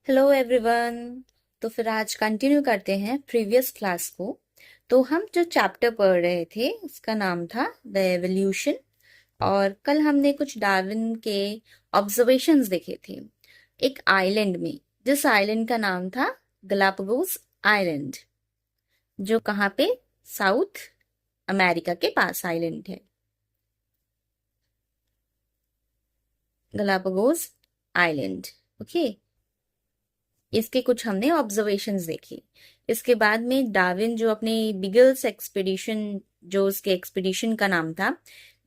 Hello everyone. तो फिर आज कंटिन्यू करते हैं प्रीवियस क्लास को। तो हम जो चैप्टर पढ़ रहे थे उसका नाम था द एवोल्यूशन। और कल हमने कुछ डार्विन के ऑब्जर्वेशंस देखे थे एक आइलैंड में, जिस आइलैंड का नाम था गलापागोस आइलैंड, जो कहाँ पे साउथ अमेरिका के पास आइलैंड है, गलापागोस आइलैंड। ओके, इसके कुछ हमने ऑब्जर्वेशंस देखी। इसके बाद में डार्विन जो अपने बिगल्स एक्सपीडिशन, जो उसके एक्सपीडिशन का नाम था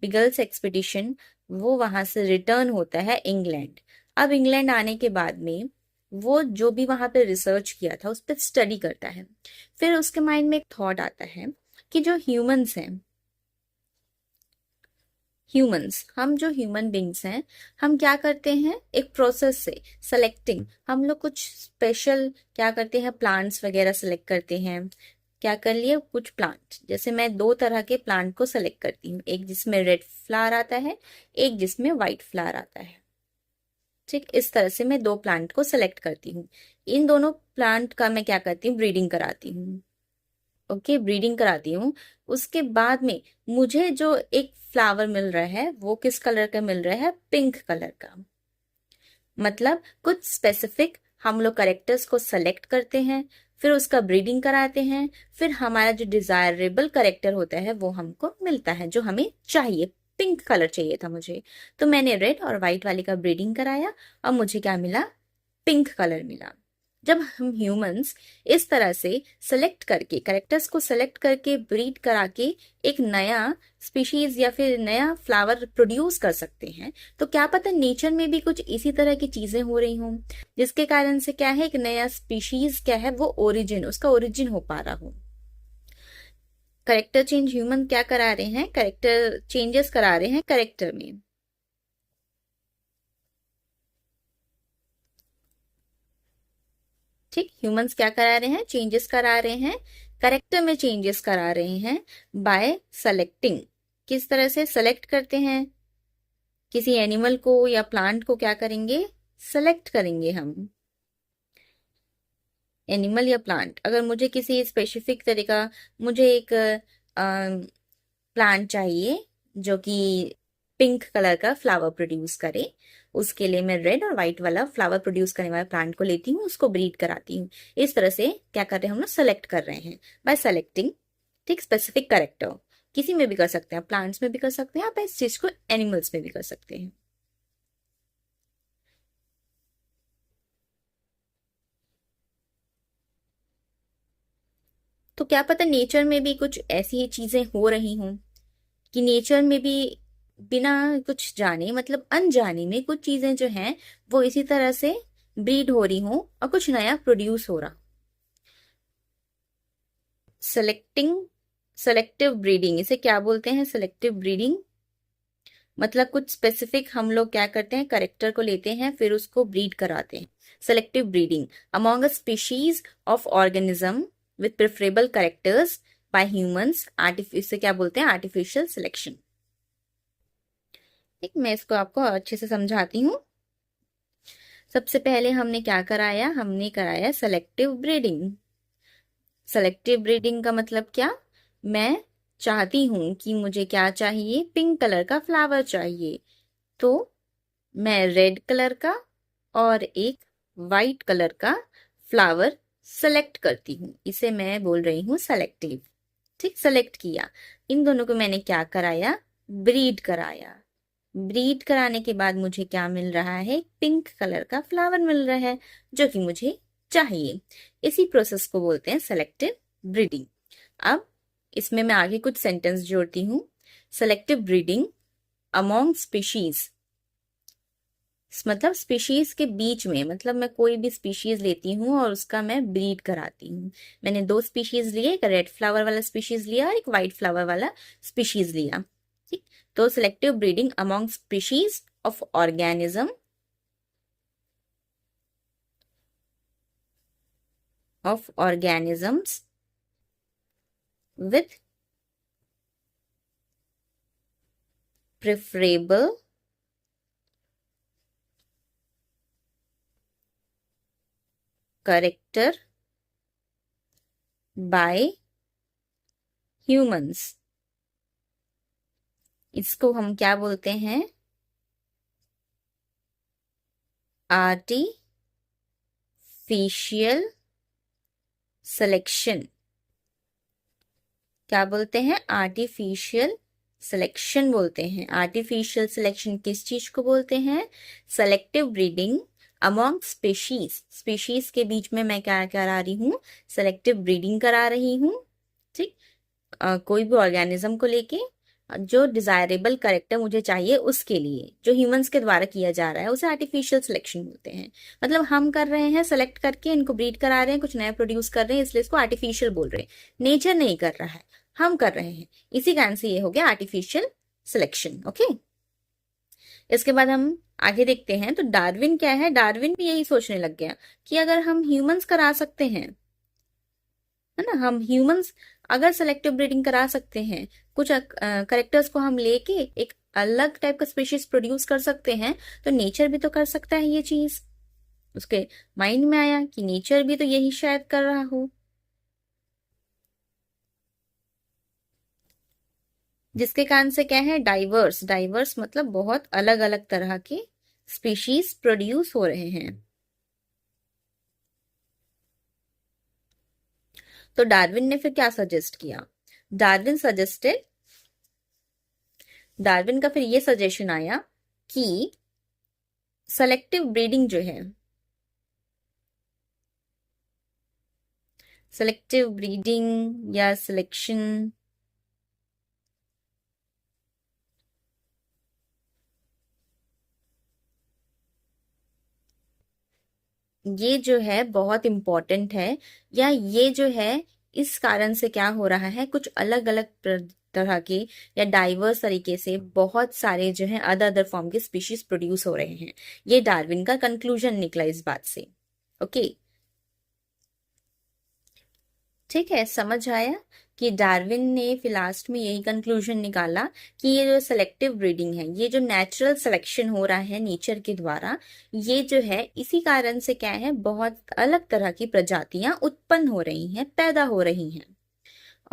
बिगल्स एक्सपीडिशन, वो वहां से रिटर्न होता है इंग्लैंड। अब इंग्लैंड आने के बाद में वो जो भी वहां पे रिसर्च किया था उस पर स्टडी करता है। फिर उसके माइंड में एक थॉट आता है कि जो ह्यूमंस हैं, हम जो ह्यूमन बींग्स हैं, हम क्या करते हैं एक प्रोसेस से सेलेक्टिंग, हम लोग कुछ स्पेशल क्या करते हैं, प्लांट्स वगैरह सेलेक्ट करते हैं। क्या कर लिए, कुछ प्लांट, जैसे मैं दो तरह के प्लांट को सेलेक्ट करती हूँ, एक जिसमें रेड फ्लावर आता है, एक जिसमें व्हाइट फ्लावर आता है। ठीक, इस तरह से मैं दो प्लांट को सेलेक्ट करती हूँ। इन दोनों प्लांट का मैं क्या करती हूँ, ब्रीडिंग कराती हूँ। ओके, ब्रीडिंग कराती हूँ। उसके बाद में मुझे जो एक फ्लावर मिल रहा है वो किस कलर का मिल रहा है, पिंक कलर का। मतलब कुछ स्पेसिफिक हम लोग करेक्टर्स को सेलेक्ट करते हैं, फिर उसका ब्रीडिंग कराते हैं, फिर हमारा जो डिजायरेबल करेक्टर होता है वो हमको मिलता है, जो हमें चाहिए। पिंक कलर चाहिए था मुझे, तो मैंने रेड और व्हाइट वाले का ब्रीडिंग कराया और मुझे क्या मिला, पिंक कलर मिला। जब हम ह्यूमंस इस तरह से सेलेक्ट करके, करेक्टर्स को सेलेक्ट करके ब्रीड करा के एक नया स्पीशीज या फिर नया फ्लावर प्रोड्यूस कर सकते हैं, तो क्या पता नेचर में भी कुछ इसी तरह की चीजें हो रही हों, जिसके कारण से क्या है, एक नया स्पीशीज क्या है, वो ओरिजिन, उसका ओरिजिन हो पा रहा हो। करेक्टर चेंज ह्यूमन क्या करा रहे हैं, करेक्टर चेंजेस करा रहे हैं करेक्टर में। ठीक, ह्यूमंस क्या करा रहे हैं, चेंजेस करा रहे हैं, करेक्टर में चेंजेस करा रहे हैं बाय सेलेक्टिंग। किस तरह से सेलेक्ट करते हैं, किसी एनिमल को या प्लांट को क्या करेंगे, सेलेक्ट करेंगे हम। एनिमल या प्लांट, अगर मुझे किसी स्पेसिफिक तरीका, मुझे एक प्लांट चाहिए जो कि पिंक कलर का फ्लावर प्रोड्यूस करे, उसके लिए मैं रेड और व्हाइट वाला फ्लावर प्रोड्यूस करने वाले प्लांट को लेती हूँ, उसको ब्रीड कराती हूँ। इस तरह से क्या कर रहे हैं, हम लोग सेलेक्ट कर रहे हैं बाय सेलेक्टिंग। ठीक, स्पेसिफिक करेक्टर किसी में भी कर सकते हैं, प्लांट्स में भी कर सकते हैं, आप इस चीज को एनिमल्स में भी कर सकते हैं। तो क्या पता नेचर में भी कुछ ऐसी चीजें हो रही हों, कि नेचर में भी बिना कुछ जाने, मतलब अनजाने में कुछ चीजें जो हैं वो इसी तरह से ब्रीड हो रही हों और कुछ नया प्रोड्यूस हो रहा। सेलेक्टिंग, सेलेक्टिव ब्रीडिंग, इसे क्या बोलते हैं, सेलेक्टिव ब्रीडिंग। मतलब कुछ स्पेसिफिक हम लोग क्या करते हैं, करेक्टर को लेते हैं फिर उसको ब्रीड कराते हैं। Selective breeding among a species of organism with preferable characters by humans, इसे क्या बोलते हैं, आर्टिफिशियल सिलेक्शन। ठीक, मैं इसको आपको और अच्छे से समझाती हूँ। सबसे पहले हमने क्या कराया, हमने कराया सेलेक्टिव ब्रीडिंग। सेलेक्टिव ब्रीडिंग का मतलब क्या, मैं चाहती हूं कि मुझे क्या चाहिए, पिंक कलर का फ्लावर चाहिए, तो मैं रेड कलर का और एक वाइट कलर का फ्लावर सेलेक्ट करती हूँ, इसे मैं बोल रही हूँ सेलेक्टिव। ठीक, सेलेक्ट किया, इन दोनों को मैंने क्या कराया, ब्रीड कराया। ब्रीड कराने के बाद मुझे क्या मिल रहा है, पिंक कलर का फ्लावर मिल रहा है, जो कि मुझे चाहिए। इसी प्रोसेस को बोलते हैं सेलेक्टिव ब्रीडिंग। अब इसमें मैं आगे कुछ सेंटेंस जोड़ती हूँ। सेलेक्टिव ब्रीडिंग अमोंग स्पीशीज, मतलब स्पीशीज के बीच में, मतलब मैं कोई भी स्पीशीज लेती हूँ और उसका मैं ब्रीड कराती हूँ। मैंने दो स्पीशीज लिए, एक रेड फ्लावर वाला स्पीशीज लिया और एक व्हाइट फ्लावर वाला स्पीशीज लिया। ठीक, तो selective breeding among species of organism, of organisms with preferable character bye humans, इसको हम क्या बोलते हैं? Artificial selection. क्या बोलते हैं? आर्टिफिशियल सिलेक्शन बोलते हैं। आर्टिफिशियल सिलेक्शन किस चीज को बोलते हैं? Selective breeding among species. Species के बीच में मैं क्या करा रही हूँ? सेलेक्टिव ब्रीडिंग करा रही हूँ। ठीक, कोई भी ऑर्गेनिज्म को लेके जो डिजायरेबल करेक्टर मुझे चाहिए उसके लिए जो ह्यूमंस के द्वारा किया जा रहा है उसे आर्टिफिशियल सिलेक्शन बोलते हैं। मतलब हम कर रहे हैं, सेलेक्ट करके इनको ब्रीड करा रहे हैं, कुछ नया प्रोड्यूस कर रहे हैं, इसलिए इसको आर्टिफिशियल बोल रहे हैं। नेचर नहीं कर रहा है, हम कर रहे हैं, इसी कारण से ये हो गया आर्टिफिशियल सिलेक्शन। ओके, इसके बाद हम आगे देखते हैं। तो डार्विन क्या है? डार्विन भी यही सोचने लग गया कि अगर हम ह्यूमंस करा सकते हैं, है ना, हम ह्यूमंस अगर सेलेक्टिव ब्रीडिंग करा सकते हैं, कुछ करेक्टर्स को हम लेके एक अलग टाइप का स्पीशीज प्रोड्यूस कर सकते हैं, तो नेचर भी तो कर सकता है ये चीज। उसके माइंड में आया कि नेचर भी तो यही शायद कर रहा हो, जिसके कारण से क्या है? डाइवर्स। डाइवर्स मतलब बहुत अलग अलग तरह के स्पीशीज प्रोड्यूस हो रहे हैं। तो डार्विन ने फिर क्या सजेस्ट किया? डार्विन सजेस्टेड, डार्विन का फिर ये सजेशन आया कि सेलेक्टिव ब्रीडिंग जो है, सेलेक्टिव ब्रीडिंग या सिलेक्शन, ये जो है बहुत इंपॉर्टेंट है। या ये जो है इस कारण से क्या हो रहा है, कुछ अलग अलग तरह के या डाइवर्स तरीके से बहुत सारे जो है अदर अदर फॉर्म के स्पीशीज प्रोड्यूस हो रहे हैं। ये डार्विन का कंक्लूजन निकला इस बात से। ओके, ठीक है, समझ आया कि डार्विन ने फिर लास्ट में यही कंक्लूजन निकाला कि ये जो सेलेक्टिव ब्रीडिंग है, ये जो नेचुरल सिलेक्शन हो रहा है नेचर के द्वारा, ये जो है इसी कारण से क्या है, बहुत अलग तरह की प्रजातियां उत्पन्न हो रही हैं, पैदा हो रही हैं।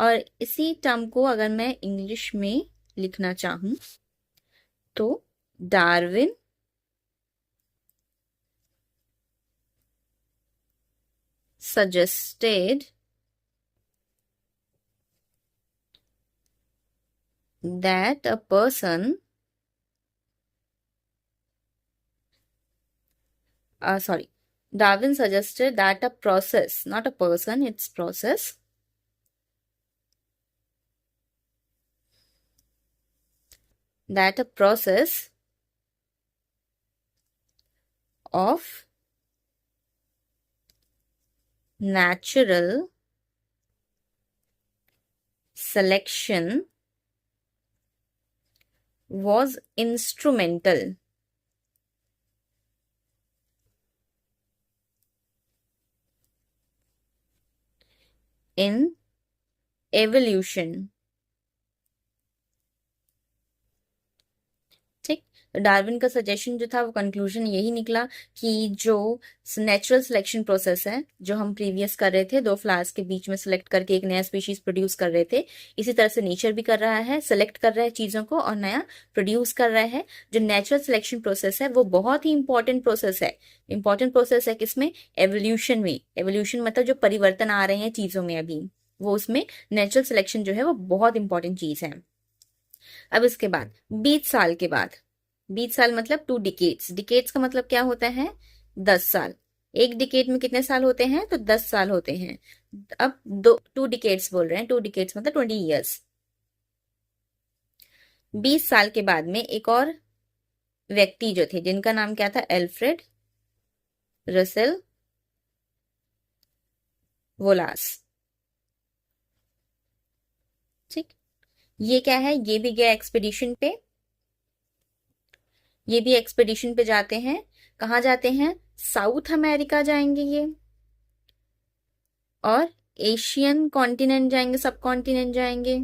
और इसी टर्म को अगर मैं इंग्लिश में लिखना चाहूं तो Darwin suggested that a person, sorry, Darwin suggested that a process, not a person, it's process, that a process of natural selection was instrumental in evolution। ठीक, तो डार्विन का सजेशन जो था वो कंक्लूजन यही निकला कि जो नेचुरल सिलेक्शन प्रोसेस है जो हम प्रीवियस कर रहे थे, दो फ्लावर्स के बीच में सिलेक्ट करके एक नया स्पीशीज प्रोड्यूस कर रहे थे, इसी तरह से नेचर भी कर रहा है, सिलेक्ट कर रहा है चीजों को और नया प्रोड्यूस कर रहा है। जो नेचुरल सिलेक्शन प्रोसेस है वो बहुत ही इंपॉर्टेंट प्रोसेस है। इंपॉर्टेंट प्रोसेस है किसमें? एवोल्यूशन में। एवोल्यूशन मतलब जो परिवर्तन आ रहे हैं चीजों में अभी, वो उसमें नेचुरल सिलेक्शन जो है वो बहुत इंपॉर्टेंट चीज है। अब इसके बाद 20 साल के बाद, 20 साल मतलब 2 डिकेट्स। डिकेट्स का मतलब क्या होता है? 10 साल। एक डिकेट में कितने साल होते हैं? तो 10 साल होते हैं। अब 2 डिकेट्स बोल रहे हैं, 2 डिकेट्स मतलब 20 ईयर्स। 20 साल के बाद में एक और व्यक्ति जो थे जिनका नाम क्या था? Alfred Russel Wallace. ठीक, ये क्या है? ये भी गया एक्सपीडिशन पे, ये भी एक्सपीडिशन पे जाते हैं। कहाँ जाते हैं? साउथ अमेरिका जाएंगे ये, और एशियन कॉन्टिनेंट जाएंगे, सब कॉन्टिनेंट जाएंगे।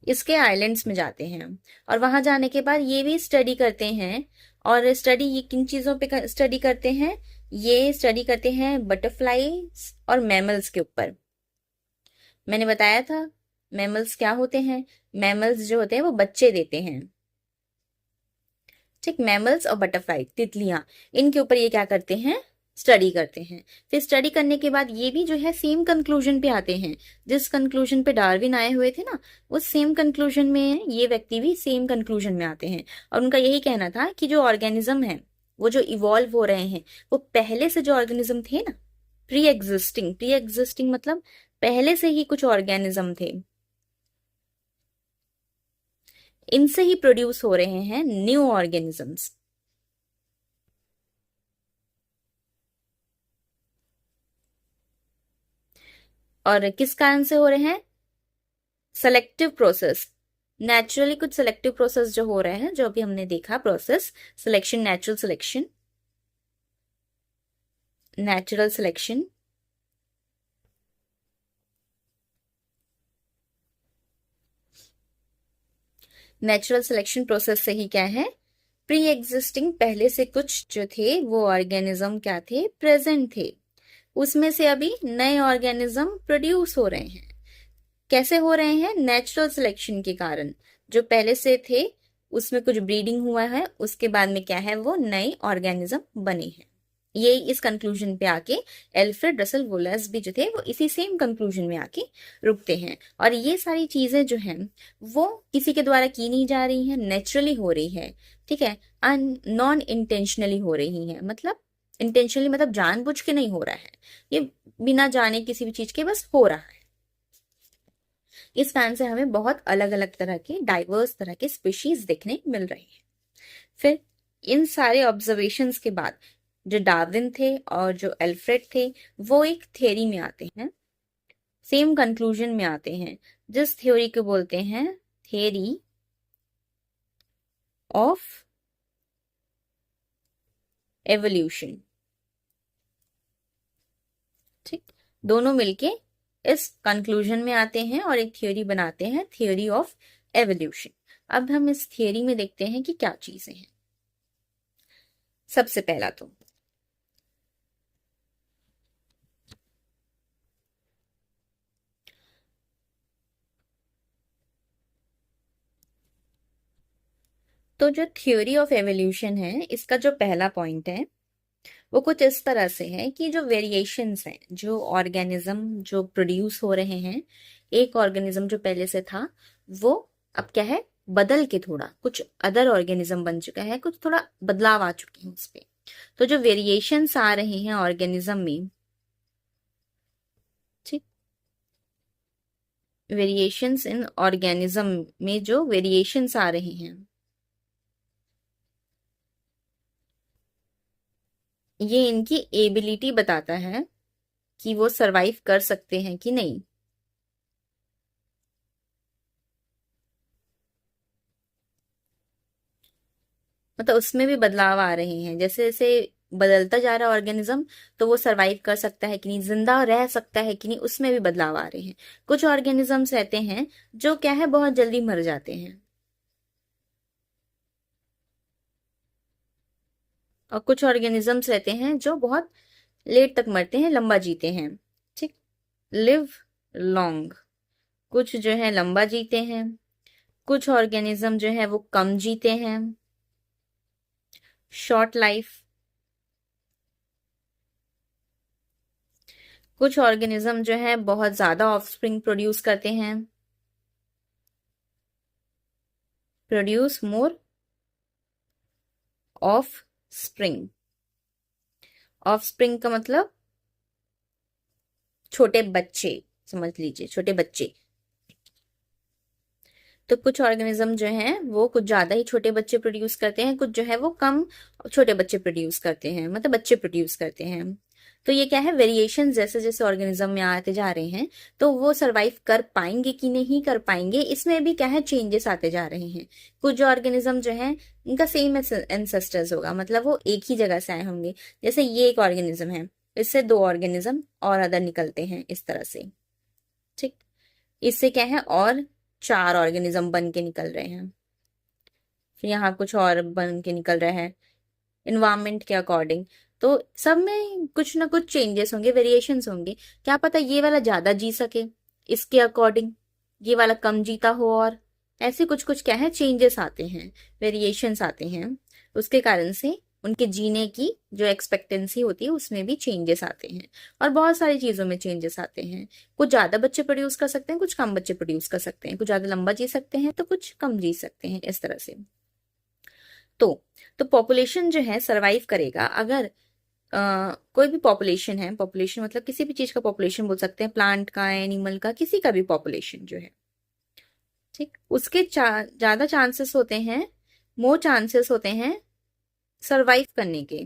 इसके आइलैंड्स में जाते हैं और वहां जाने के बाद ये भी स्टडी करते हैं। और स्टडी ये किन चीजों पे स्टडी करते हैं? ये स्टडी करते हैं बटरफ्लाईज और मैमल्स के ऊपर। मैंने बताया था मैमल्स क्या होते हैं। मैमल्स जो होते हैं वो बच्चे देते हैं। ठीक, मैमल्स और बटरफ्लाई, तितलियां, इनके ऊपर ये क्या करते हैं? स्टडी करते हैं। फिर स्टडी करने के बाद ये भी जो है सेम कंक्लूजन पे आते हैं। जिस कंक्लूजन पे डार्विन आए हुए थे ना, वो सेम कंक्लूजन में ये व्यक्ति भी सेम कंक्लूजन में आते हैं। और उनका यही कहना था कि जो ऑर्गेनिज्म है वो जो इवॉल्व हो रहे हैं, वो पहले से जो ऑर्गेनिज्म थे ना, प्री एग्जिस्टिंग मतलब पहले से ही कुछ ऑर्गेनिज्म थे, इनसे ही प्रोड्यूस हो रहे हैं न्यू ऑर्गेनिजम्स। और किस कारण से हो रहे हैं? Selective process. नेचुरली कुछ सेलेक्टिव प्रोसेस जो हो रहे हैं, जो अभी हमने देखा process selection, natural selection. Natural selection process से ही क्या है? प्री एग्जिस्टिंग, पहले से कुछ जो थे वो ऑर्गेनिज्म क्या थे? प्रेजेंट थे। उसमें से अभी नए ऑर्गेनिज्म प्रोड्यूस हो रहे हैं। कैसे हो रहे हैं? नेचुरल सिलेक्शन के कारण। जो पहले से थे उसमें कुछ ब्रीडिंग हुआ है, उसके बाद में क्या है, वो नए ऑर्गेनिज्म बने हैं। ये इस कंक्लूजन पे आके एल्फ्रेड रसल वोलेस भी जो थे वो इसी सेम कंक्लूजन में आके रुकते हैं। और ये सारी चीजें जो हैं वो किसी के द्वारा की नहीं जा रही हैं, नेचुरली हो रही है। ठीक है, नॉन इंटेंशनली हो रही है। मतलब इंटेंशनली मतलब जानबूझ के नहीं हो रहा है, ये बिना जाने किसी भी चीज के बस हो रहा है। इस फैन से हमें बहुत अलग अलग तरह के, डाइवर्स तरह के स्पीशीज देखने मिल रहे हैं। फिर इन सारे ऑब्जर्वेशंस के बाद जो डार्विन थे और जो एल्फ्रेड थे वो एक थ्योरी में आते हैं, सेम कंक्लूजन में आते हैं, जिस थ्योरी को बोलते हैं थ्योरी ऑफ एवोल्यूशन। ठीक, दोनों मिलके इस कंक्लूजन में आते हैं और एक थ्योरी बनाते हैं, थ्योरी ऑफ एवोल्यूशन। अब हम इस थ्योरी में देखते हैं कि क्या चीजें हैं। सबसे पहला तो जो थ्योरी ऑफ एवोल्यूशन है, इसका जो पहला पॉइंट है वो कुछ इस तरह से है कि जो वेरिएशंस हैं, जो ऑर्गेनिज्म जो प्रोड्यूस हो रहे हैं, एक ऑर्गेनिज्म जो पहले से था वो अब क्या है, बदल के थोड़ा कुछ अदर ऑर्गेनिज्म बन चुका है, कुछ थोड़ा बदलाव आ चुके हैं उस पे। तो जो वेरिएशंस आ रहे हैं ऑर्गेनिज्म में, ठीक, वेरिएशंस इन ऑर्गेनिज्म में जो वेरिएशंस आ रहे हैं, ये इनकी एबिलिटी बताता है कि वो सरवाइव कर सकते हैं कि नहीं। मतलब उसमें भी बदलाव आ रहे हैं, जैसे जैसे बदलता जा रहा है ऑर्गेनिज्म, तो वो सरवाइव कर सकता है कि नहीं, जिंदा रह सकता है कि नहीं, उसमें भी बदलाव आ रहे हैं। कुछ ऑर्गेनिजम्स रहते हैं जो क्या है, बहुत जल्दी मर जाते हैं, और कुछ ऑर्गेनिजम्स रहते हैं जो बहुत लेट तक मरते हैं, लंबा जीते हैं। ठीक, लिव लॉन्ग, कुछ जो है लंबा जीते हैं, कुछ ऑर्गेनिज्म जो है वो कम जीते हैं, शॉर्ट लाइफ। कुछ ऑर्गेनिज्म जो है बहुत ज्यादा ऑफस्प्रिंग प्रोड्यूस करते हैं, produce more of spring. Of spring का मतलब छोटे बच्चे, समझ लीजिए छोटे बच्चे। तो कुछ ऑर्गेनिज्म जो है वो कुछ ज्यादा ही छोटे बच्चे प्रोड्यूस करते हैं, कुछ जो है वो कम छोटे बच्चे प्रोड्यूस करते हैं, मतलब बच्चे प्रोड्यूस करते हैं। तो ये क्या है, वेरिएशन जैसे जैसे ऑर्गेनिज्म में आते जा रहे हैं, तो वो सरवाइव कर पाएंगे कि नहीं कर पाएंगे, इसमें भी क्या है, चेंजेस आते जा रहे हैं। कुछ ऑर्गेनिज्म जो है इनका सेम एंसेस्टर्स होगा, मतलब वो एक ही जगह से आए होंगे। जैसे ये एक ऑर्गेनिज्म है, इससे दो ऑर्गेनिज्म और अदर निकलते हैं इस तरह से। ठीक, इससे क्या है और 4 ऑर्गेनिज्म बन के निकल रहे हैं, फिर यहाँ कुछ और बन के निकल रहा है इन्वायरमेंट के अकॉर्डिंग। तो सब में कुछ ना कुछ चेंजेस होंगे, वेरिएशंस होंगे। क्या पता ये वाला ज्यादा जी सके इसके अकॉर्डिंग, ये वाला कम जीता हो, और ऐसे कुछ कुछ क्या है चेंजेस आते हैं, वेरिएशंस आते हैं। उसके कारण से उनके जीने की जो एक्सपेक्टेंसी होती है उसमें भी चेंजेस आते हैं, और बहुत सारी चीजों में चेंजेस आते हैं। कुछ ज्यादा बच्चे प्रोड्यूस कर सकते हैं, कुछ कम बच्चे प्रोड्यूस कर सकते हैं, कुछ ज्यादा लंबा जी सकते हैं तो कुछ कम जी सकते हैं, इस तरह से। तो पॉपुलेशन जो है सरवाइव करेगा अगर कोई भी पॉपुलेशन है, पॉपुलेशन मतलब किसी भी चीज का पॉपुलेशन बोल सकते हैं, प्लांट का, एनिमल का, किसी का भी पॉपुलेशन जो है, ठीक, उसके ज्यादा चांसेस होते हैं, मोर चांसेस होते हैं सरवाइव करने के,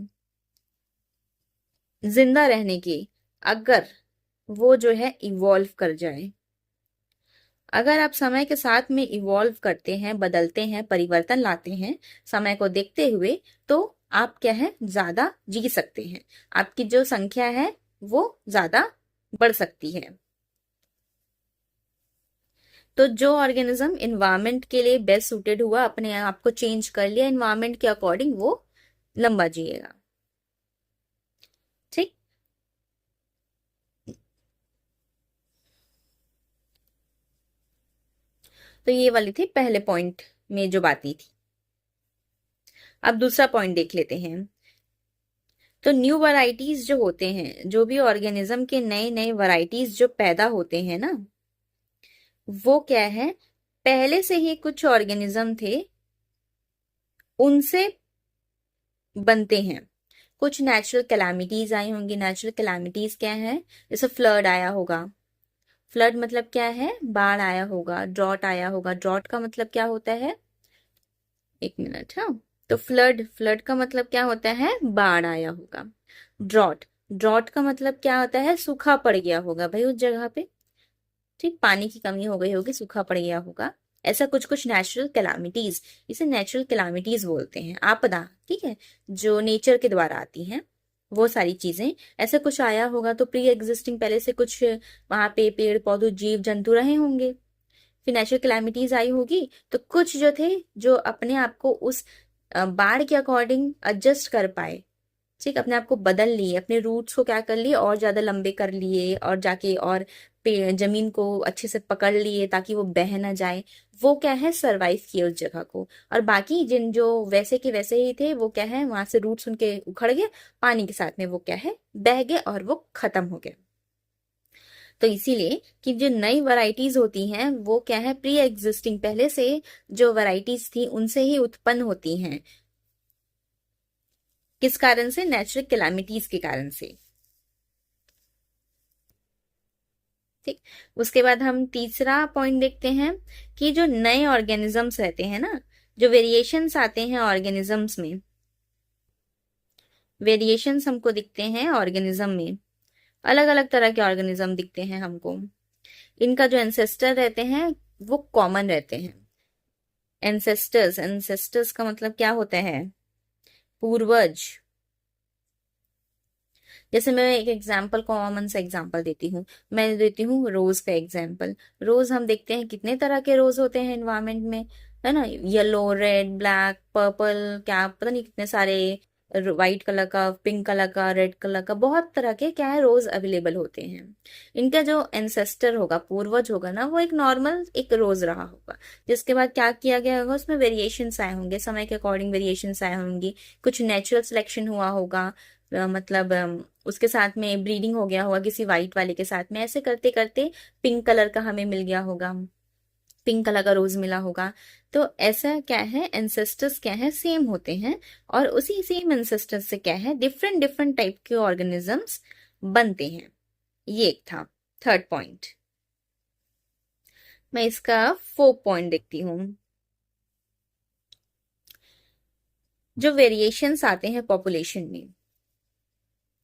जिंदा रहने के, अगर वो जो है इवॉल्व कर जाए। अगर आप समय के साथ में इवॉल्व करते हैं, बदलते हैं, परिवर्तन लाते हैं समय को देखते हुए, तो आप क्या है ज्यादा जी सकते हैं, आपकी जो संख्या है वो ज्यादा बढ़ सकती है। तो जो ऑर्गेनिज्म इन्वायरमेंट के लिए बेस्ट सूटेड हुआ, अपने आप को चेंज कर लिया इन्वायरमेंट के अकॉर्डिंग, वो लंबा जिएगा। ठीक। तो ये वाली थी पहले पॉइंट में जो बातें थी। अब दूसरा पॉइंट देख लेते हैं। तो न्यू वैरायटीज जो होते हैं, जो भी ऑर्गेनिज्म के नए नए वैरायटीज जो पैदा होते हैं ना, वो क्या है, पहले से ही कुछ ऑर्गेनिज्म थे उनसे बनते हैं। कुछ नेचुरल कैलामिटीज आई होंगी। नेचुरल कैलामिटीज क्या है, जैसे फ्लड आया होगा। फ्लड मतलब क्या है, बाढ़ आया होगा। ड्रॉट आया होगा। ड्रॉट का मतलब क्या होता है, एक मिनट, हाँ। तो फ्लड, फ्लड का मतलब क्या होता है, बाढ़ आया होगा। ड्रॉट, ड्रॉट का मतलब क्या होता है, सूखा पड़ गया होगा भाई उस जगह पे, ठीक, पानी की कमी हो गई होगी, सूखा पड़ गया होगा। ऐसा कुछ कुछ नेचुरल कैलामिटीज, इसे नेचुरल कैलामिटीज बोलते हैं, आपदा, ठीक है, जो नेचर के द्वारा आती हैं वो सारी चीजें। ऐसा कुछ आया होगा तो प्री एग्जिस्टिंग पहले से कुछ वहां पे पेड़ पौधे जीव जंतु रहे होंगे। फिर नेचुरल कैलामिटीज आई होगी तो कुछ जो थे, जो अपने आप को उस बाढ़ के अकॉर्डिंग एडजस्ट कर पाए, ठीक, अपने आप को बदल लिए, अपने रूट्स को क्या कर लिए, और ज्यादा लंबे कर लिए, और जाके और जमीन को अच्छे से पकड़ लिए ताकि वो बह ना जाए। वो क्या है, सरवाइव किए उस जगह को। और बाकी जिन जो वैसे के वैसे ही थे, वो क्या है, वहां से रूट्स उनके उखड़ गए, पानी के साथ में वो क्या है, बह गए और वो खत्म हो गए। तो इसीलिए कि जो नई वैरायटीज होती हैं वो क्या है, प्री एग्जिस्टिंग पहले से जो वैरायटीज थी उनसे ही उत्पन्न होती हैं। किस कारण से, नेचुरल कैलामिटीज के कारण से। ठीक। उसके बाद हम तीसरा पॉइंट देखते हैं कि जो नए ऑर्गेनिजम्स रहते हैं ना, जो वेरिएशंस आते हैं ऑर्गेनिजम्स में, वेरिएशंस हमको दिखते हैं ऑर्गेनिज्म में, अलग अलग तरह के ऑर्गेनिज्म दिखते हैं हमको। इनका जो एंसेस्टर रहते हैं वो कॉमन रहते हैं। एंसेस्टर्स, एंसेस्टर्स का मतलब क्या होता है, पूर्वज। जैसे मैं एक एग्जाम्पल, कॉमन सा एग्जाम्पल देती हूँ, मैं देती हूँ रोज का एग्जाम्पल। रोज हम देखते हैं कितने तरह के रोज होते हैं इन्वायरमेंट में, है ना, येलो, रेड, ब्लैक, पर्पल, क्या पता नहीं कितने सारे, व्हाइट कलर का, पिंक कलर का, रेड कलर का, बहुत तरह के क्या है रोज अवेलेबल होते हैं। इनका जो एंसेस्टर होगा, पूर्वज होगा ना, वो एक नॉर्मल एक रोज रहा होगा, जिसके बाद क्या किया गया होगा, उसमें वेरिएशंस आए होंगे, समय के अकॉर्डिंग वेरिएशंस आए होंगी, कुछ नेचुरल सिलेक्शन हुआ होगा, मतलब उसके साथ में ब्रीडिंग हो गया होगा किसी व्हाइट वाले के साथ में, ऐसे करते करते पिंक कलर का हमें मिल गया होगा, पिंक कलर का रोज मिला होगा। तो ऐसा क्या है, एंसेस्टर्स क्या है, सेम होते हैं, और उसी सेम एंसेस्टर्स से क्या है, डिफरेंट डिफरेंट टाइप के ऑर्गेनिजम्स बनते हैं। ये एक था थर्ड पॉइंट। मैं इसका फोर्थ पॉइंट देखती हूँ। जो वेरिएशंस आते हैं पॉपुलेशन में,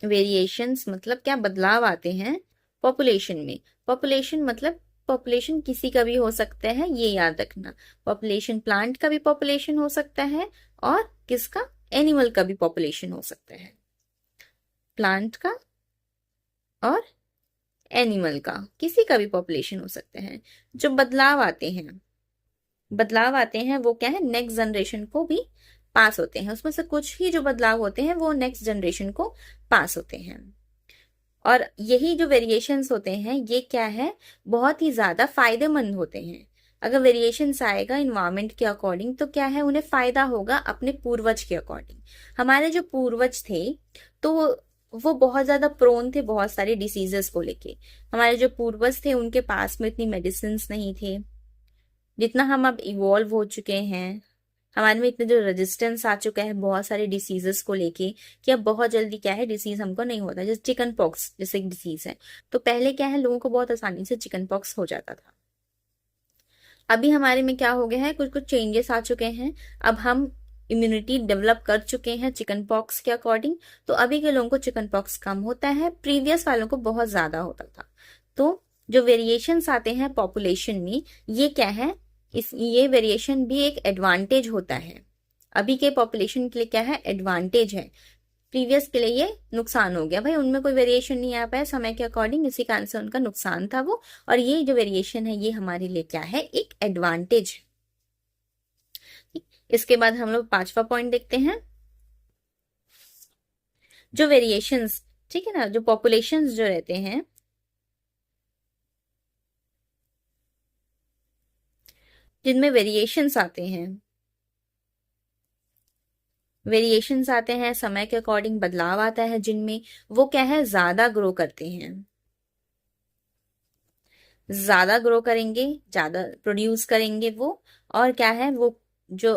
वेरिएशंस मतलब क्या, बदलाव आते हैं पॉपुलेशन में। पॉपुलेशन मतलब पॉपुलेशन किसी का भी हो सकता है, ये याद रखना। पॉपुलेशन प्लांट का भी पॉपुलेशन हो सकता है, और किसका, एनिमल का भी पॉपुलेशन हो सकता है, प्लांट का और एनिमल का, किसी का भी पॉपुलेशन हो सकते हैं। जो बदलाव आते हैं वो क्या है, नेक्स्ट जनरेशन को भी पास होते हैं। उसमें से कुछ ही जो बदलाव होते हैं वो नेक्स्ट जनरेशन को पास होते हैं। और यही जो वेरिएशंस होते हैं ये क्या है, बहुत ही ज्यादा फायदेमंद होते हैं। अगर वेरिएशंस आएगा इन्वायरमेंट के अकॉर्डिंग तो क्या है, उन्हें फायदा होगा अपने पूर्वज के अकॉर्डिंग। हमारे जो पूर्वज थे तो वो बहुत ज्यादा प्रोन थे बहुत सारे डिसीजेस को लेके। हमारे जो पूर्वज थे उनके पास में इतनी मेडिसिन नहीं थे जितना हम अब इवॉल्व हो चुके हैं। हमारे में इतने जो रेजिस्टेंस आ चुका है बहुत सारे डिसीजेस को लेके कि अब बहुत जल्दी क्या है डिसीज हमको नहीं होता। जैसे चिकन पॉक्स जैसे एक डिसीज है, तो पहले क्या है लोगों को बहुत आसानी से चिकन पॉक्स हो जाता था। अभी हमारे में क्या हो गया है, कुछ कुछ चेंजेस आ चुके हैं। अब हम इम्यूनिटी डेवलप कर चुके हैं चिकन पॉक्स के अकॉर्डिंग। तो अभी के लोगों को चिकन पॉक्स कम होता है, प्रीवियस वालों को बहुत ज्यादा होता था। तो जो वेरिएशंस आते हैं पॉपुलेशन में, ये क्या है, ये वेरिएशन भी एक एडवांटेज होता है। अभी के पॉपुलेशन के लिए क्या है, एडवांटेज है। प्रीवियस के लिए ये नुकसान हो गया, भाई उनमें कोई वेरिएशन नहीं आ पाया समय के अकॉर्डिंग, इसी कारण से उनका नुकसान था वो। और ये जो वेरिएशन है ये हमारे लिए क्या है, एक एडवांटेज। इसके बाद हम लोग पांचवा पॉइंट देखते हैं, जो वेरिएशंस, ठीक है ना, जो पॉपुलेशंस जो रहते हैं, जिनमें वेरिएशंस आते हैं समय के अकॉर्डिंग बदलाव आता है जिनमें, वो क्या है, ज्यादा ग्रो करते हैं। ज्यादा ग्रो करेंगे, ज्यादा प्रोड्यूस करेंगे वो। और क्या है, वो जो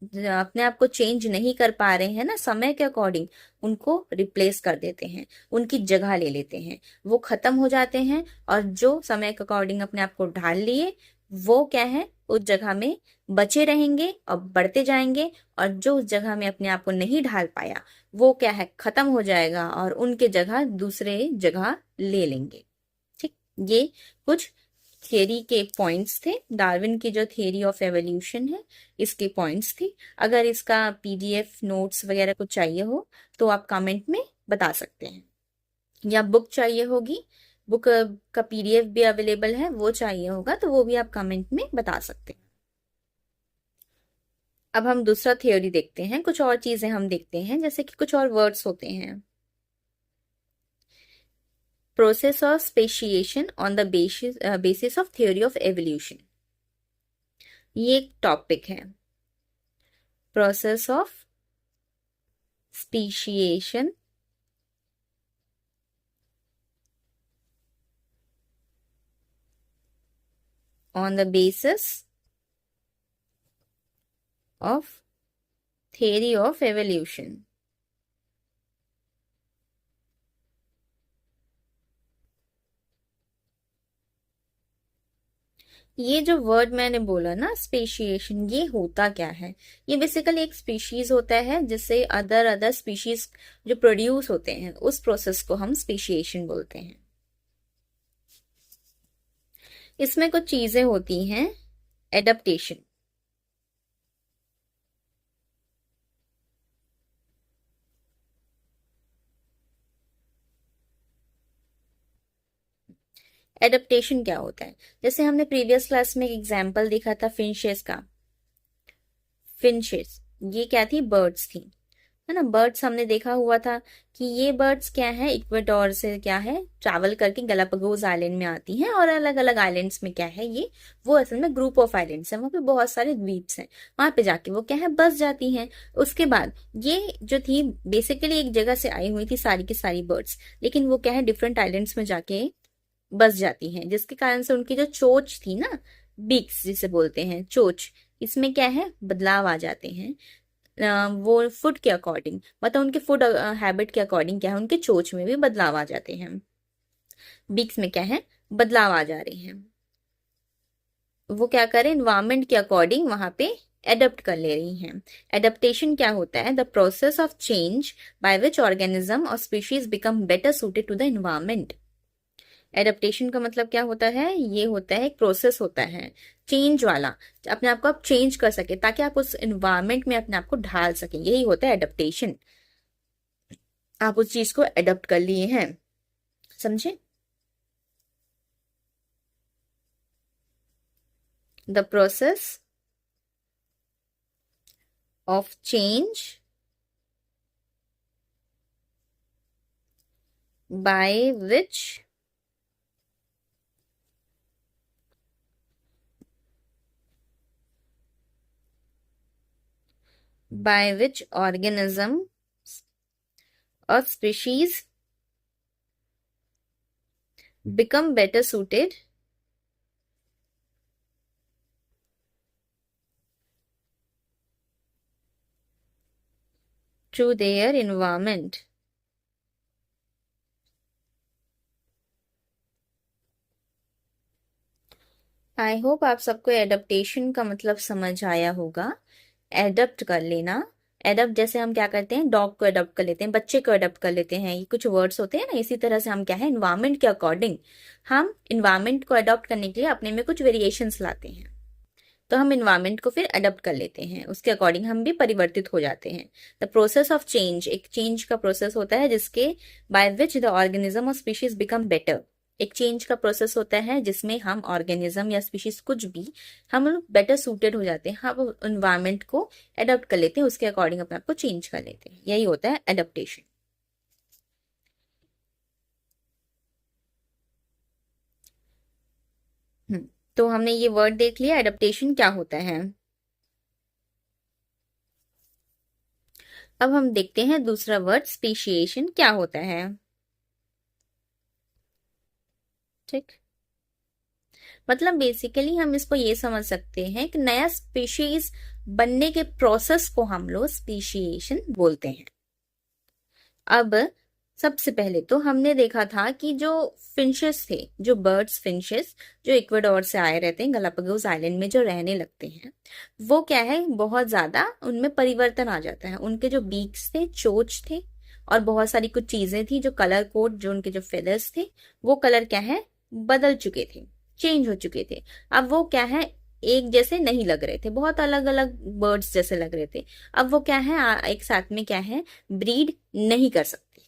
अपने आप को चेंज नहीं कर पा रहे हैं ना समय के अकॉर्डिंग, उनको रिप्लेस कर देते हैं, उनकी जगह ले लेते हैं, वो खत्म हो जाते हैं। और जो समय के अकॉर्डिंग अपने आप को ढाल लिए, वो क्या है, उस जगह में बचे रहेंगे और बढ़ते जाएंगे। और जो उस जगह में अपने आप को नहीं ढाल पाया, वो क्या है, खत्म हो जाएगा और उनके जगह दूसरे जगह ले लेंगे। ठीक, ये कुछ थियरी के पॉइंट्स थे, डार्विन की जो थियरी ऑफ एवोल्यूशन है इसके पॉइंट्स थे। अगर इसका पीडीएफ नोट्स वगैरह कुछ चाहिए हो तो आप कमेंट में बता सकते हैं, या बुक चाहिए होगी, बुक का पीडीएफ भी अवेलेबल है, वो चाहिए होगा तो वो भी आप कमेंट में बता सकते हैं। अब हम दूसरा थियोरी देखते हैं, कुछ और चीजें हम देखते हैं, जैसे कि कुछ और वर्ड्स होते हैं। Process of speciation on the basis of theory of evolution, ये एक टॉपिक है। Process of speciation on the basis of theory of evolution। ये जो वर्ड मैंने बोला ना स्पेशिएशन, ये होता क्या है, ये बेसिकली एक स्पीशीज होता है जिससे अदर अदर स्पीशीज जो प्रोड्यूस होते हैं उस प्रोसेस को हम स्पेशिएशन बोलते हैं। इसमें कुछ चीजें होती हैं, एडप्टेशन, एडप्टेशन क्या होता है, जैसे हमने प्रीवियस क्लास में एक एग्जाम्पल देखा था फिंचेस का। फिंचेस ये क्या थी, बर्ड्स थी, है ना। बर्ड्स हमने देखा हुआ था कि ये बर्ड्स क्या है, इक्वेडोर से क्या है ट्रैवल करके गैलापागोस आइलैंड में आती हैं। और अलग अलग आइलैंड्स में क्या है, ये वो असल में ग्रुप ऑफ आइलैंड्स हैं, वहाँ पे बहुत सारे द्वीप्स हैं, वहां पे जाके वो क्या है बस जाती हैं। उसके बाद ये जो थी बेसिकली एक जगह से आई हुई थी सारी की सारी बर्ड्स, लेकिन वो क्या है डिफरेंट आइलैंड्स में जाके बस जाती हैं, जिसके कारण से उनकी जो चोच थी ना, बीक्स जिसे बोलते हैं चोच, इसमें क्या है बदलाव आ जाते हैं। वो फूड के अकॉर्डिंग, मतलब उनके फूड हैबिट के अकॉर्डिंग क्या है, उनके चोच में भी बदलाव आ जाते हैं, बीक्स में क्या है बदलाव आ जा रहे हैं। वो क्या करें, इन्वायरमेंट के अकॉर्डिंग वहां पे एडप्ट कर ले रही हैं। एडप्टेशन क्या होता है, the process of change by which organism और species become better suited to the environment. Adaptation का मतलब क्या होता है, ये होता है एक प्रोसेस होता है चेंज वाला, अपने आप को आप चेंज कर सके ताकि आप उस एनवायरनमेंट में अपने आप को ढाल सकें, यही होता है एडेप्टेशन। आप उस चीज को एडप्ट कर लिए हैं, समझे। The process of change by which organism or species become better suited to their environment. I hope आप सबको एडप्टेशन का मतलब समझ आया होगा। एडप्ट कर लेना, एडप्ट जैसे हम क्या करते हैं, डॉग को एडप्ट कर लेते हैं, बच्चे को एडप्ट कर लेते हैं, ये कुछ वर्ड्स होते हैं ना, इसी तरह से हम क्या है, इन्वायरमेंट के अकॉर्डिंग हम इन्वायरमेंट को अडॉप्ट करने के लिए अपने में कुछ वेरिएशंस लाते हैं। तो हम इन्वायरमेंट को फिर अडॉप्ट कर लेते हैं, उसके अकॉर्डिंग हम भी परिवर्तित हो जाते हैं। द प्रोसेस ऑफ चेंज, एक चेंज का प्रोसेस होता है जिसके बाय विच द ऑर्गेनिज्म और स्पीशीज बिकम बेटर। एक चेंज का प्रोसेस होता है जिसमें हम ऑर्गेनिज्म या स्पीशीज कुछ भी हम लोग बेटर सूटेड हो जाते हैं, हम इन्वायरमेंट को अडॉप्ट कर लेते हैं, उसके अकॉर्डिंग अपने आप को चेंज कर लेते हैं, यही होता है एडप्टेशन। तो हमने ये वर्ड देख लिया, एडप्टेशन क्या होता है। अब हम देखते हैं दूसरा वर्ड, स्पीशिएशन क्या होता है। ठीक, मतलब बेसिकली हम इसको ये समझ सकते हैं कि नया स्पीशीज बनने के प्रोसेस को हम लोग स्पीशिएशन बोलते हैं। अब सबसे पहले तो हमने देखा था कि जो फिंचेस थे, जो बर्ड्स फिंचेस जो इक्वाडोर से आए रहते हैं, गलापागोस आइलैंड में जो रहने लगते हैं, वो क्या है, बहुत ज्यादा उनमें परिवर्तन आ जाता है। उनके जो बीक्स थे, चोंच थे, और बहुत सारी कुछ चीजें थी, जो कलर कोड, जो उनके जो फेदर्स थे, वो कलर क्या है, बदल चुके थे, चेंज हो चुके थे। अब वो क्या है, एक जैसे नहीं लग रहे थे, बहुत अलग अलग बर्ड्स जैसे लग रहे थे। अब वो क्या है, एक साथ में क्या है, ब्रीड नहीं कर सकते,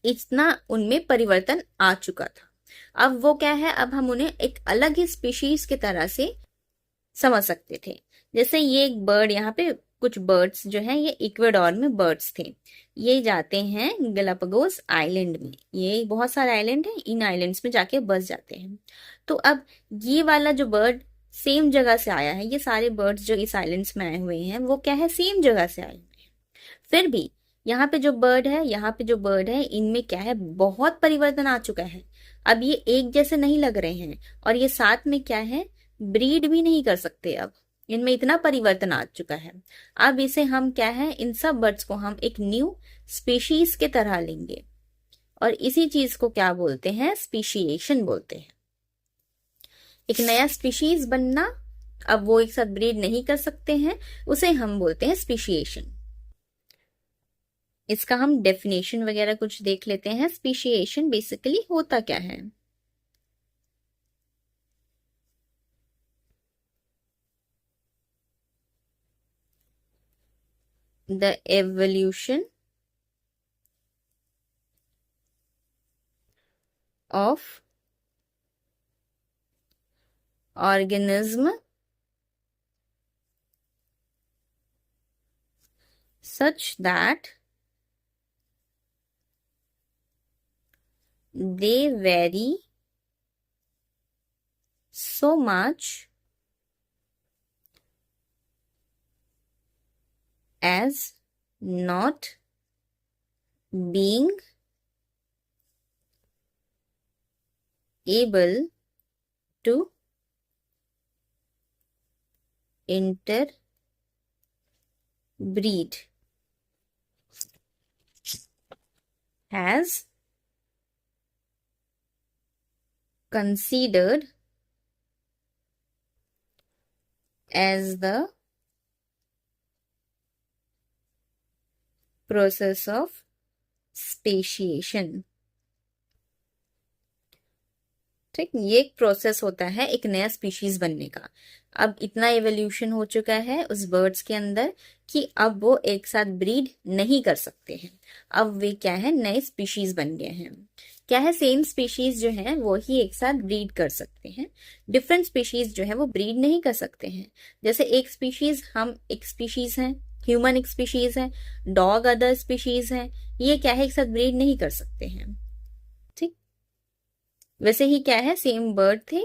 इतना उनमें परिवर्तन आ चुका था। अब वो क्या है, अब हम उन्हें एक अलग ही स्पीशीज की तरह से समझ सकते थे। जैसे ये एक बर्ड, यहाँ पे कुछ बर्ड्स जो हैं, ये इक्वेडोर में बर्ड्स थे, ये जाते हैं गलापागोस आइलैंड में, ये बहुत सारे आइलैंड हैं, इन आइलैंड्स में जाके बस जाते हैं। तो अब ये वाला जो बर्ड सेम जगह से आया है, ये सारे बर्ड्स जो इस आइलैंड्स में आए हुए हैं, वो क्या है, सेम जगह से आए हुए हैं। फिर भी यहाँ पे जो बर्ड है, यहाँ पे जो बर्ड है, इनमें क्या है, बहुत परिवर्तन आ चुका है। अब ये एक जैसे नहीं लग रहे हैं, और ये साथ में क्या है, ब्रीड भी नहीं कर सकते। अब इनमें इतना परिवर्तन आ चुका है। अब इसे हम क्या है, इन सब बर्ड्स को हम एक न्यू स्पीशीज के तरह लेंगे, और इसी चीज को क्या बोलते हैं, स्पीशिएशन बोलते हैं। एक नया स्पीशीज बनना, अब वो एक साथ ब्रीड नहीं कर सकते हैं, उसे हम बोलते हैं स्पीशिएशन। इसका हम डेफिनेशन वगैरह कुछ देख लेते हैं। स्पीशिएशन बेसिकली होता क्या है। The evolution of organism such that they vary so much as not being able to interbreed, has considered as the process of speciation। ठीक, ये एक प्रोसेस होता है एक नया स्पीशीज बनने का। अब इतना एवोल्यूशन हो चुका है उस बर्ड्स के अंदर कि अब वो एक साथ ब्रीड नहीं कर सकते हैं, अब वे क्या है, नए स्पीशीज बन गए हैं। क्या है, सेम स्पीशीज जो है वो ही एक साथ ब्रीड कर सकते हैं, डिफरेंट स्पीशीज जो है वो ब्रीड नहीं कर सकते हैं। जैसे एक स्पीशीज, हम एक स्पीशीज हैं, ह्यूमन एक स्पीशीज है, डॉग अदर स्पीशीज है, ये क्या है एक साथ ब्रीड नहीं कर सकते हैं। ठीक, वैसे ही क्या है, सेम बर्ड थे,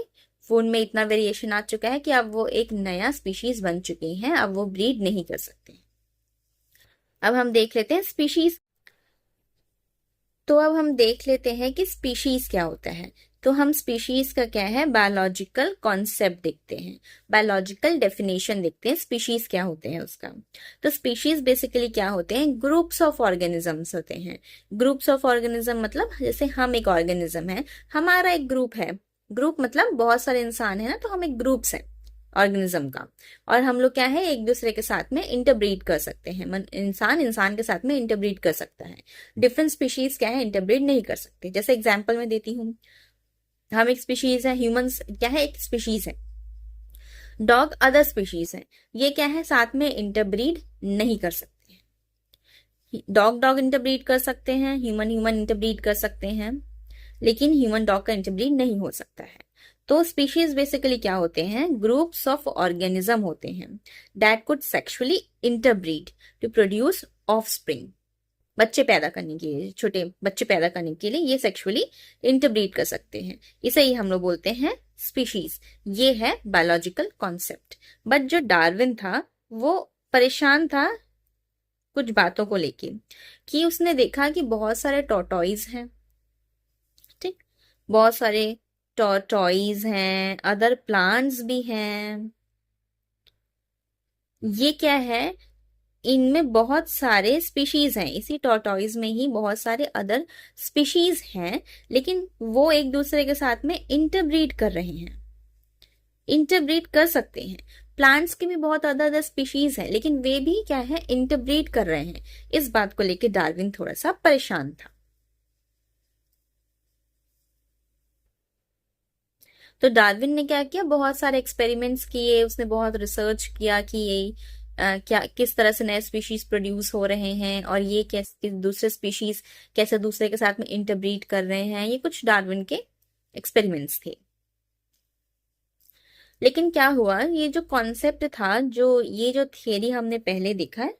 वो उनमें इतना वेरिएशन आ चुका है कि अब वो एक नया स्पीशीज बन चुके हैं, अब वो ब्रीड नहीं कर सकते। अब हम देख लेते हैं स्पीशीज। तो अब हम देख लेते हैं कि स्पीशीज क्या होता है। तो हम स्पीशीज का क्या है, बायोलॉजिकल कॉन्सेप्ट देखते हैं, बायोलॉजिकल डेफिनेशन देखते हैं स्पीशीज क्या होते हैं उसका। तो स्पीशीज बेसिकली क्या होते हैं, ग्रुप्स ऑफ ऑर्गेनिजम्स होते हैं। ग्रुप्स ऑफ ऑर्गेनिज्म मतलब जैसे हम एक ऑर्गेनिज्म है, हमारा एक ग्रुप है, ग्रुप मतलब बहुत सारे इंसान है ना, तो हम एक ग्रुप्स है ऑर्गेनिज्म का। और हम लोग क्या है, एक दूसरे के साथ में इंटरब्रीड कर सकते हैं, इंसान इंसान के साथ में इंटरब्रीड कर सकता है। डिफरेंट स्पीशीज क्या है, इंटरब्रीड नहीं कर सकते। जैसे एग्जांपल में देती हूँ, हम एक स्पीशीज है, ह्यूमंस क्या है एक स्पीशीज है, डॉग अदर स्पीशीज है, ये क्या है साथ में इंटरब्रीड नहीं कर सकते हैं। डॉग डॉग इंटरब्रीड कर सकते हैं, ह्यूमन ह्यूमन इंटरब्रीड कर सकते हैं, लेकिन ह्यूमन डॉग का इंटरब्रीड नहीं हो सकता है। तो स्पीशीज बेसिकली क्या होते हैं, ग्रुप्स ऑफ ऑर्गेनिज्म होते हैं that could sexually interbreed to produce offspring. बच्चे पैदा करने के लिए, छोटे बच्चे पैदा करने के लिए ये सेक्सुअली इंटरब्रीड कर सकते हैं, इसे ही हम लोग बोलते हैं स्पीशीज। ये है बायोलॉजिकल कॉन्सेप्ट। बट जो डार्विन था वो परेशान था कुछ बातों को लेके, कि उसने देखा कि बहुत सारे टॉर्टॉइज हैं, ठीक, बहुत सारे टॉर्टॉइज हैं, अदर प्लांट्स भी हैं। ये क्या है, इनमें बहुत सारे स्पीशीज हैं, इसी टॉर्टॉइज में ही बहुत सारे अदर स्पीशीज हैं, लेकिन वो एक दूसरे के साथ में इंटरब्रीड कर रहे हैं, इंटरब्रीड कर सकते हैं। प्लांट्स की भी बहुत अदर अदर स्पीशीज है, लेकिन वे भी क्या है, इंटरब्रीड कर रहे हैं। इस बात को लेकर डार्विन थोड़ा सा परेशान था। तो डार्विन ने क्या किया, बहुत सारे एक्सपेरिमेंट्स किए, उसने बहुत रिसर्च किया कि ये क्या किस तरह से नए स्पीशीज प्रोड्यूस हो रहे हैं, और ये कैसे दूसरे स्पीशीज कैसे दूसरे के साथ में इंटरब्रीड कर रहे हैं। ये कुछ डार्विन के एक्सपेरिमेंट्स थे। लेकिन क्या हुआ, ये जो कॉन्सेप्ट था, जो ये जो थियरी हमने पहले देखा है,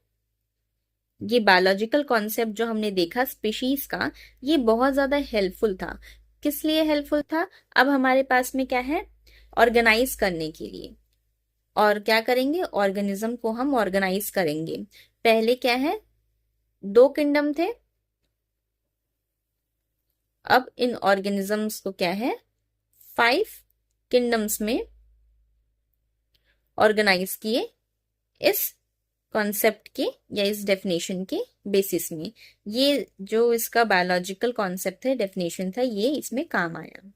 ये बायोलॉजिकल कॉन्सेप्ट जो हमने देखा स्पीशीज का, ये बहुत ज्यादा हेल्पफुल था। किस लिए हेल्पफुल था, अब हमारे पास में क्या है, ऑर्गेनाइज करने के लिए। और क्या करेंगे, ऑर्गेनिज्म को हम ऑर्गेनाइज करेंगे। पहले क्या है, 2 किंगडम थे, अब इन ऑर्गेनिजम्स को क्या है 5 किंगडम्स में ऑर्गेनाइज किए, इस कॉन्सेप्ट के या इस डेफिनेशन के बेसिस में। ये जो इसका बायोलॉजिकल कॉन्सेप्ट है, डेफिनेशन था, ये इसमें काम आया।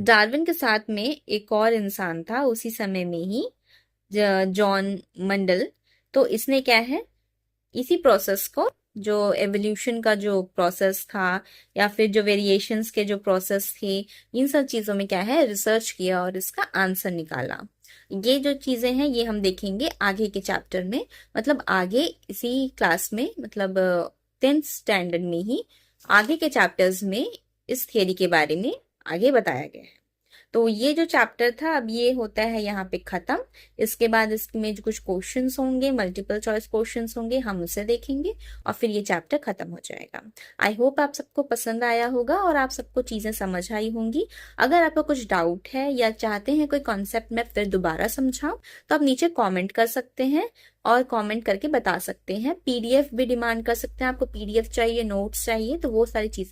डार्विन के साथ में एक और इंसान था उसी समय में ही, जॉन मंडल। तो इसने क्या है, इसी प्रोसेस को, जो एवोल्यूशन का जो प्रोसेस था या फिर जो वेरिएशंस के जो प्रोसेस थे, इन सब चीजों में क्या है रिसर्च किया और इसका आंसर निकाला। ये जो चीजें हैं ये हम देखेंगे आगे के चैप्टर में, मतलब आगे इसी क्लास में, मतलब 10th स्टैंडर्ड में ही आगे के चैप्टर्स में इस थियरी के बारे में आगे बताया गया है। तो ये जो चैप्टर था अब ये होता है यहाँ पे खत्म। इसके बाद इसमें जो कुछ क्वेश्चंस होंगे, मल्टीपल चॉइस क्वेश्चंस होंगे, हम उसे देखेंगे और फिर ये चैप्टर खत्म हो जाएगा। आई होप आप सबको पसंद आया होगा और आप सबको चीजें समझ आई होंगी। अगर आपका कुछ डाउट है या चाहते हैं कोई कॉन्सेप्ट मैं फिर दोबारा समझाऊं, तो आप नीचे कॉमेंट कर सकते हैं और कमेंट करके बता सकते हैं। पीडीएफ भी डिमांड कर सकते हैं, आपको पीडीएफ चाहिए, नोट्स चाहिए, तो वो सारी चीजें